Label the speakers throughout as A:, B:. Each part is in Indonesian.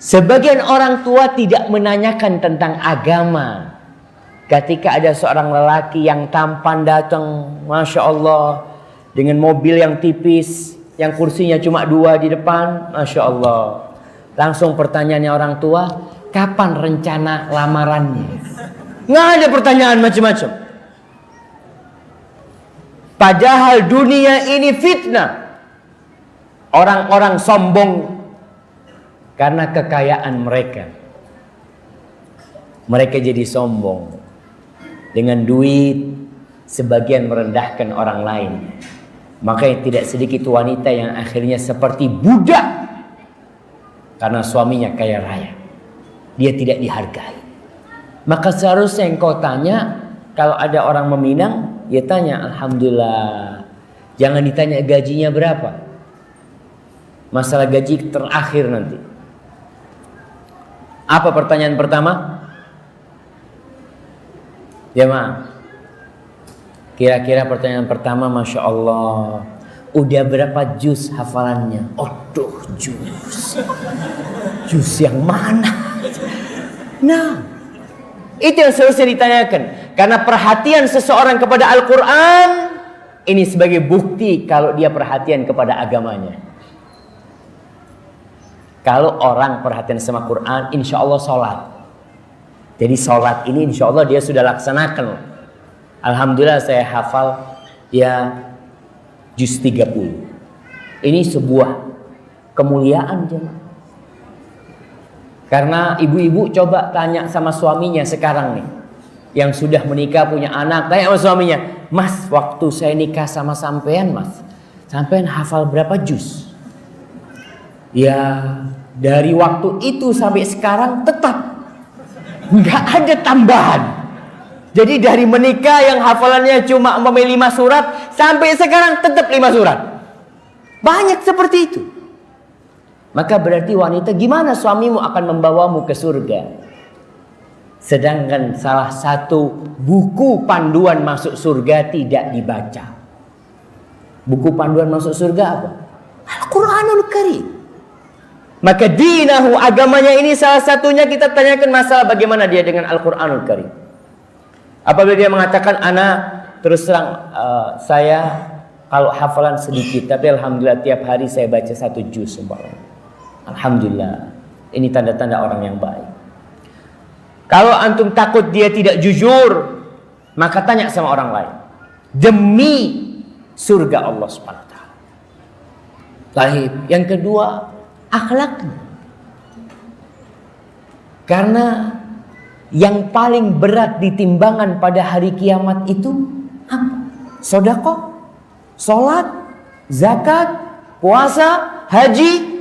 A: Sebagian orang tua tidak menanyakan tentang agama. Ketika ada seorang lelaki yang tampan datang, Masya Allah, dengan mobil yang tipis, yang kursinya cuma 2 di depan, Masya Allah. Langsung pertanyaannya orang tua, kapan rencana lamarannya? Nggak ada pertanyaan macam-macam. Padahal dunia ini fitnah. Orang-orang sombong karena kekayaan mereka. Mereka jadi sombong. Dengan duit, sebagian merendahkan orang lain. Makanya tidak sedikit wanita yang akhirnya seperti budak karena suaminya kaya raya. Dia tidak dihargai. Maka seharusnya engkau tanya, kalau ada orang meminang, ya tanya alhamdulillah. Jangan ditanya gajinya berapa. Masalah gaji terakhir nanti. Apa pertanyaan pertama? Ya ma, kira-kira pertanyaan pertama, Masya Allah, udah berapa juz hafalannya? Aduh, juz yang mana? Nah, itu yang seharusnya ditanyakan. Karena perhatian seseorang kepada Al-Quran, ini sebagai bukti kalau dia perhatian kepada agamanya. Kalau orang perhatian sama Quran, insya Allah sholat. Jadi sholat ini insya Allah dia sudah laksanakan. Alhamdulillah saya hafal ya juz 30. Ini sebuah kemuliaan jemaah. Karena ibu-ibu coba tanya sama suaminya sekarang nih, yang sudah menikah punya anak, tanya sama suaminya, Mas, waktu saya nikah sama sampean, Mas, sampean hafal berapa juz? Ya dari waktu itu sampai sekarang tetap nggak ada tambahan. Jadi dari menikah yang hafalannya cuma 5 surat sampai sekarang tetap 5 surat. Banyak seperti itu. Maka berarti wanita, gimana suamimu akan membawamu ke surga? Sedangkan salah satu buku panduan masuk surga tidak dibaca. Buku panduan masuk surga apa? Al-Quranul Karim. Maka dinahu, agamanya ini salah satunya kita tanyakan masalah bagaimana dia dengan Al-Quranul Karim. Apabila dia mengatakan, anak terus terang saya kalau hafalan sedikit, tapi alhamdulillah tiap hari saya baca 1 juz. Alhamdulillah, ini tanda-tanda orang yang baik. Kalau antum takut dia tidak jujur, maka tanya sama orang lain. Demi surga Allah Subhanahu wa taala. Baik, yang kedua, akhlaknya. Karena yang paling berat di timbangan pada hari kiamat itu apa? Sedekah, salat, zakat, puasa, haji.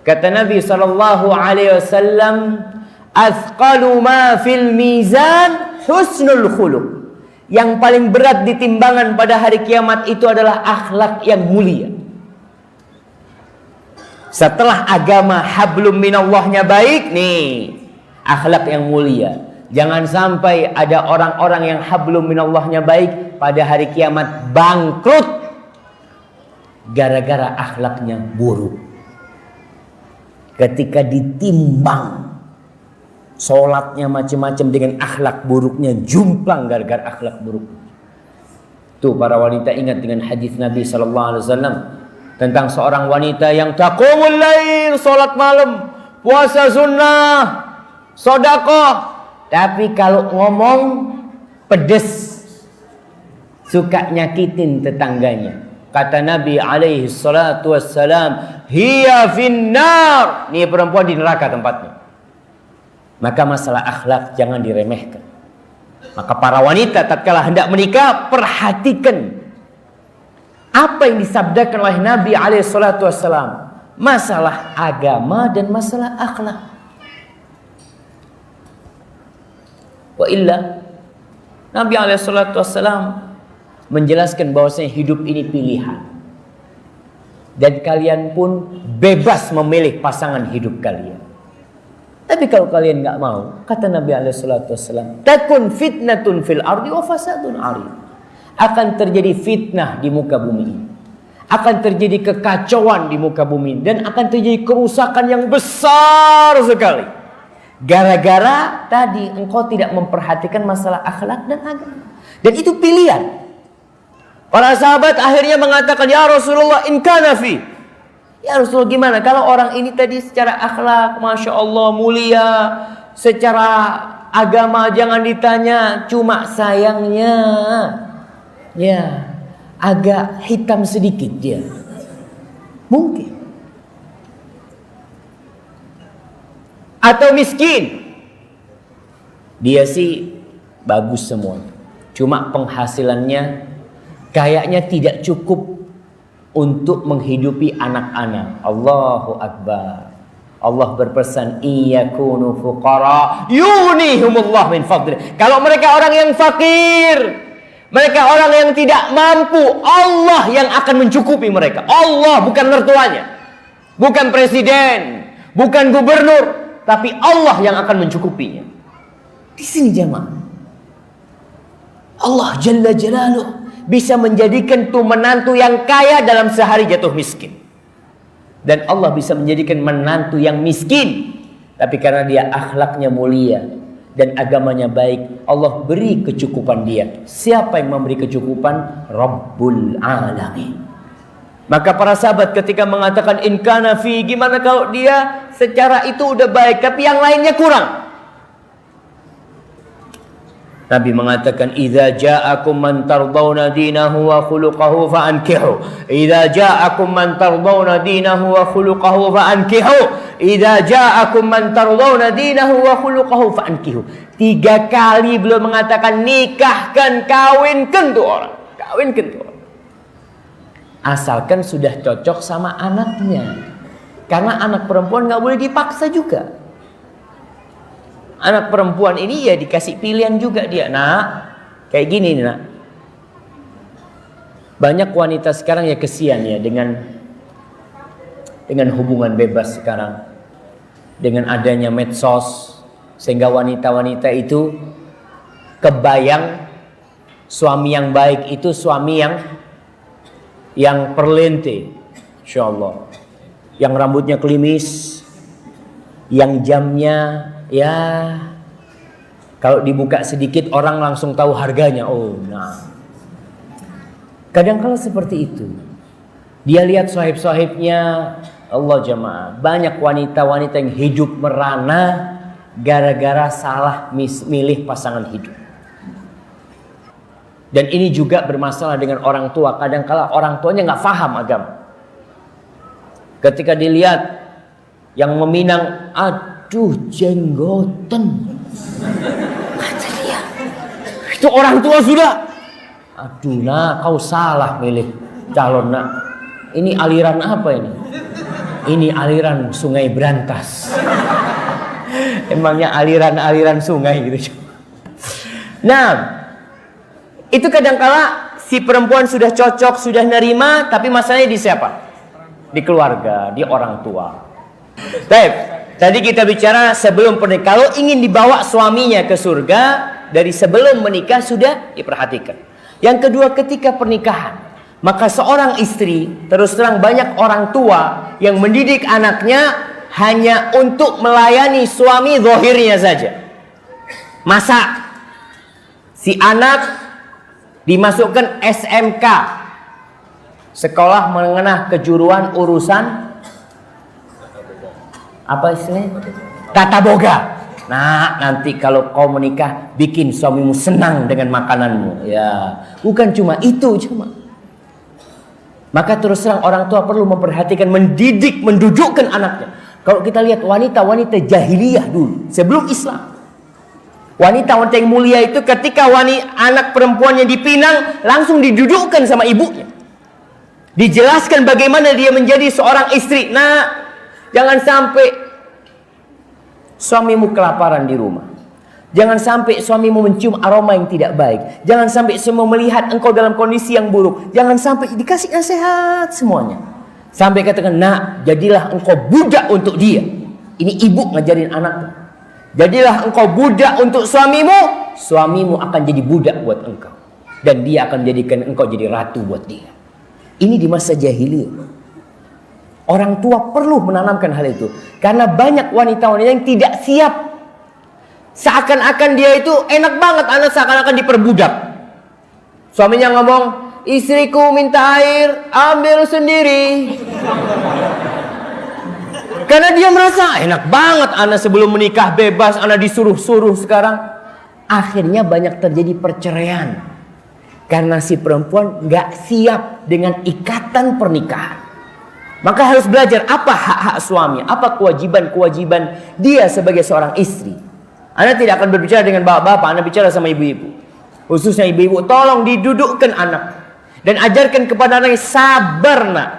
A: Kata Nabi sallallahu alaihi wasallam, "Athqalu ma fil mizan husnul khuluq." Yang paling berat di timbangan pada hari kiamat itu adalah akhlak yang mulia. Setelah agama hablum minallahnya baik, nih akhlak yang mulia. Jangan sampai ada orang-orang yang hablum minallahnya baik pada hari kiamat bangkrut gara-gara akhlaknya buruk. Ketika ditimbang sholatnya macam-macam dengan akhlak buruknya, jumplang gara-gara akhlak buruk. Tuh para wanita ingat dengan hadis Nabi SAW tentang seorang wanita yang taqumul lail, sholat malam, puasa sunnah, sedekah, tapi kalau ngomong pedes, suka nyakitin tetangganya. Kata Nabi alaihi salatu wassalam, hiya finnar, ini perempuan di neraka tempatnya. Maka masalah akhlak jangan diremehkan. Maka para wanita tatkala hendak menikah, perhatikan apa yang disabdakan oleh Nabi alaihi salatu wassalam, masalah agama dan masalah akhlak. Wa illa Nabi alaihi salatu wassalam menjelaskan bahwasanya hidup ini pilihan. Dan kalian pun bebas memilih pasangan hidup kalian. Tapi kalau kalian nggak mau, kata Nabi SAW, takun fitnatun fil ardi wa fasadun arid. Akan terjadi fitnah di muka bumi ini. akan terjadi kekacauan di muka bumi dan akan terjadi kerusakan yang besar sekali. Gara-gara tadi engkau tidak memperhatikan masalah akhlak dan agama. Dan itu pilihan. Para sahabat akhirnya mengatakan, ya Rasulullah, in kana fi. Ya Rasulullah, gimana kalau orang ini tadi secara akhlak Masya Allah mulia, secara agama jangan ditanya, cuma sayangnya ya agak hitam sedikit dia. Mungkin. Atau miskin. Dia sih bagus semua, cuma penghasilannya kayaknya tidak cukup untuk menghidupi anak-anak. Allahu Akbar. Allah berpesan, iyakunu fuqara yunihumullah min fadli. Kalau mereka orang yang fakir, mereka orang yang tidak mampu, Allah yang akan mencukupi mereka. Allah, bukan mertuanya, bukan presiden, bukan gubernur, tapi Allah yang akan mencukupinya. Di sini jemaah, Allah Jalla Jalaluh bisa menjadikan tuh menantu yang kaya dalam sehari jatuh miskin. Dan Allah bisa menjadikan menantu yang miskin, tapi karena dia akhlaknya mulia dan agamanya baik, Allah beri kecukupan dia. Siapa yang memberi kecukupan? Rabbul Alamin. Maka para sahabat ketika mengatakan in kana fi, gimana kalau dia secara itu udah baik tapi yang lainnya kurang? Nabi mengatakan, idza ja'akum man tardawna dinahu wa khuluquhu fa'ankihu. Idza ja'akum man tardawna dinahu wa khuluquhu fa'ankihu. Idza ja'akum man tardawna dinahu wa khuluquhu fa'ankihu. 3 kali beliau mengatakan, nikahkan, kawinkan tuh orang. Kawinkan tuh orang. Asalkan sudah cocok sama anaknya. Karena anak perempuan gak boleh dipaksa juga. Anak perempuan ini ya dikasih pilihan juga dia. Nah, kayak gini nih nak. Banyak wanita sekarang ya kesian ya dengan hubungan bebas sekarang. Dengan adanya medsos. Sehingga wanita-wanita itu kebayang suami yang baik itu suami yang perlente. Insya Allah. Yang rambutnya klimis. Yang jamnya ya kalau dibuka sedikit orang langsung tahu harganya. Oh, nah. Kadang-kala seperti itu. Dia lihat sahib-sahibnya, Allah jamaah, banyak wanita-wanita yang hidup merana gara-gara salah milih pasangan hidup. Dan ini juga bermasalah dengan orang tua. Kadang-kala orang tuanya nggak paham agama. Ketika dilihat yang meminang, aduh jenggoten, kata dia, itu orang tua sudah. Aduh nak, kau salah milih calon nak. Ini aliran apa ini? Ini aliran Sungai Brantas. Emangnya aliran sungai gitu. Nah, itu kadangkala si perempuan sudah cocok, sudah nerima, tapi masalahnya di siapa? Di keluarga, di orang tua. Baik. Tadi kita bicara sebelum pernikahan. Kalau ingin dibawa suaminya ke surga, dari sebelum menikah sudah diperhatikan. Yang kedua, ketika pernikahan, maka seorang istri, terus terang banyak orang tua yang mendidik anaknya hanya untuk melayani suami zahirnya saja. Masa si anak dimasukkan SMK, sekolah menengah kejuruan urusan apa istilahnya? Tata boga. Nah, nanti kalau kau menikah, bikin suamimu senang dengan makananmu. Ya, bukan cuma itu cuma. Maka terus terang orang tua perlu memperhatikan, mendidik, mendudukkan anaknya. Kalau kita lihat wanita-wanita jahiliyah dulu, sebelum Islam, wanita-wanita yang mulia itu ketika anak perempuannya dipinang, langsung didudukkan sama ibunya. Dijelaskan bagaimana dia menjadi seorang istri. Nah, jangan sampai suamimu kelaparan di rumah. Jangan sampai suamimu mencium aroma yang tidak baik. Jangan sampai semua melihat engkau dalam kondisi yang buruk. Jangan sampai dikasih nasihat semuanya. Sampai katakan, nak, jadilah engkau budak untuk dia. Ini ibu ngajarin anaknya. Jadilah engkau budak untuk suamimu. Suamimu akan jadi budak buat engkau. Dan dia akan menjadikan engkau jadi ratu buat dia. Ini di masa jahiliyah. Orang tua perlu menanamkan hal itu. Karena banyak wanita-wanita yang tidak siap. Seakan-akan dia itu enak banget, anak seakan-akan diperbudak. Suaminya ngomong, istriku minta air, ambil sendiri. Karena dia merasa enak banget, anak sebelum menikah bebas, anak disuruh-suruh sekarang. Akhirnya banyak terjadi perceraian. Karena si perempuan gak siap dengan ikatan pernikahan. Maka harus belajar apa hak-hak suami, apa kewajiban-kewajiban dia sebagai seorang istri. Anda tidak akan berbicara dengan bapak-bapak, Anda bicara sama ibu-ibu. Khususnya ibu-ibu, tolong didudukkan anak. Dan ajarkan kepada anaknya, sabar nak.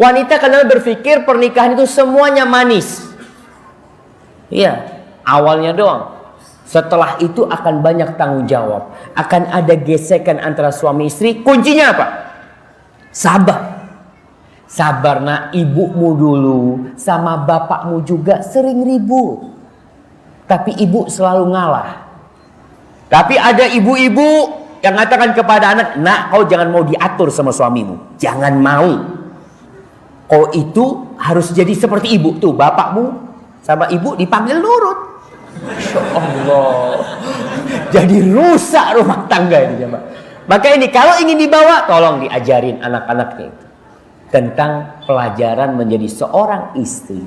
A: Wanita kadang berpikir pernikahan itu semuanya manis. Iya, awalnya doang. Setelah itu akan banyak tanggung jawab. Akan ada gesekan antara suami istri. Kuncinya apa? Sabar. Sabar nak, ibumu dulu sama bapakmu juga sering ribut. Tapi ibu selalu ngalah. Tapi ada ibu-ibu yang mengatakan kepada anak, nak kau jangan mau diatur sama suamimu. Jangan mau. Kau itu harus jadi seperti ibu. Tuh bapakmu sama ibu dipanggil nurut. Masya Allah. Jadi rusak rumah tangga ini. Maka ini kalau ingin dibawa, tolong diajarin anak-anaknya itu. Tentang pelajaran menjadi seorang istri.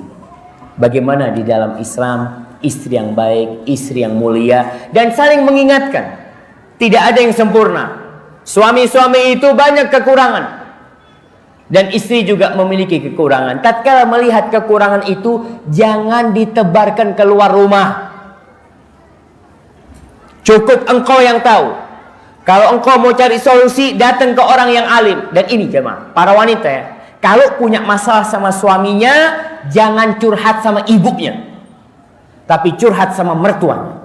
A: Bagaimana di dalam Islam istri yang baik, istri yang mulia, dan saling mengingatkan. Tidak ada yang sempurna. Suami-suami itu banyak kekurangan. Dan istri juga memiliki kekurangan. Tatkala melihat kekurangan itu, jangan ditebarkan keluar rumah. Cukup engkau yang tahu. Kalau engkau mau cari solusi, datang ke orang yang alim. Dan ini jemaah, para wanita ya, kalau punya masalah sama suaminya, jangan curhat sama ibunya, tapi curhat sama mertuanya.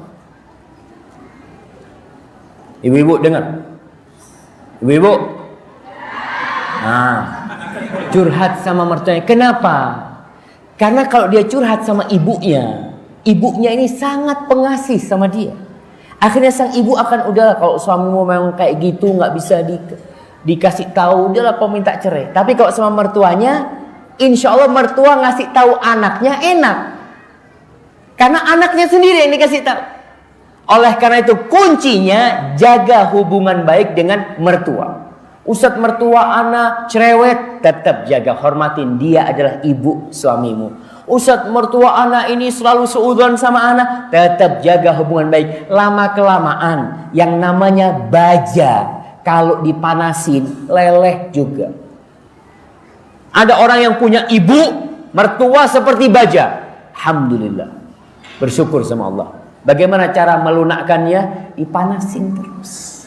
A: Ibu-ibu dengar? Ibu-ibu? Nah, curhat sama mertuanya. Kenapa? Karena kalau dia curhat sama ibunya, ibunya ini sangat pengasih sama dia. Akhirnya sang ibu akan, udahlah kalau suamimu memang kayak gitu nggak bisa dikasih tahu, udahlah kau minta cerai. Tapi kalau sama mertuanya, insya Allah mertua ngasih tahu anaknya enak. Karena anaknya sendiri yang dikasih tahu. Oleh karena itu kuncinya jaga hubungan baik dengan mertua. Ustadz mertua anak cerewet, tetap jaga, hormatin, dia adalah ibu suamimu. Ustadz mertua anak ini selalu seudon sama anak, tetap jaga hubungan baik. Lama kelamaan yang namanya baja kalau dipanasin leleh juga. Ada orang yang punya ibu mertua seperti baja, alhamdulillah, bersyukur sama Allah. Bagaimana cara melunakkannya? Dipanasin terus.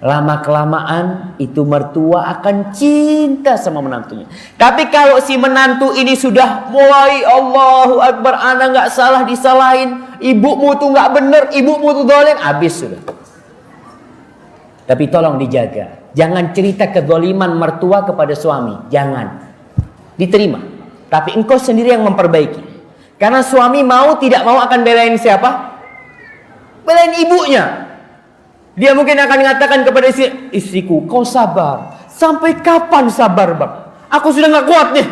A: Lama kelamaan itu mertua akan cinta sama menantunya. Tapi kalau si menantu ini sudah mulai Allahu Akbar, anak nggak salah disalahin, ibumu tuh nggak bener, ibumu tuh dolim, habis sudah. Tapi tolong dijaga. Jangan cerita kezaliman mertua kepada suami, jangan. Diterima. Tapi engkau sendiri yang memperbaiki. Karena suami mau tidak mau akan belain siapa? Belain ibunya. Dia mungkin akan mengatakan kepada istriku, kau sabar. Sampai kapan sabar bang? Aku sudah gak kuat nih.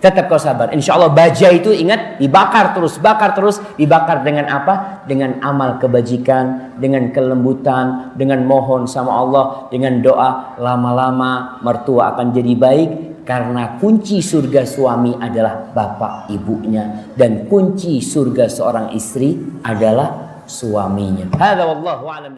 A: Tetap kau sabar. Insya Allah baja itu ingat, dibakar terus, bakar terus. Dibakar dengan apa? Dengan amal kebajikan, dengan kelembutan, dengan mohon sama Allah, dengan doa. Lama-lama mertua akan jadi baik. Karena kunci surga suami adalah bapak ibunya. Dan kunci surga seorang istri adalah suaminya. Hadza wallahu a'lam.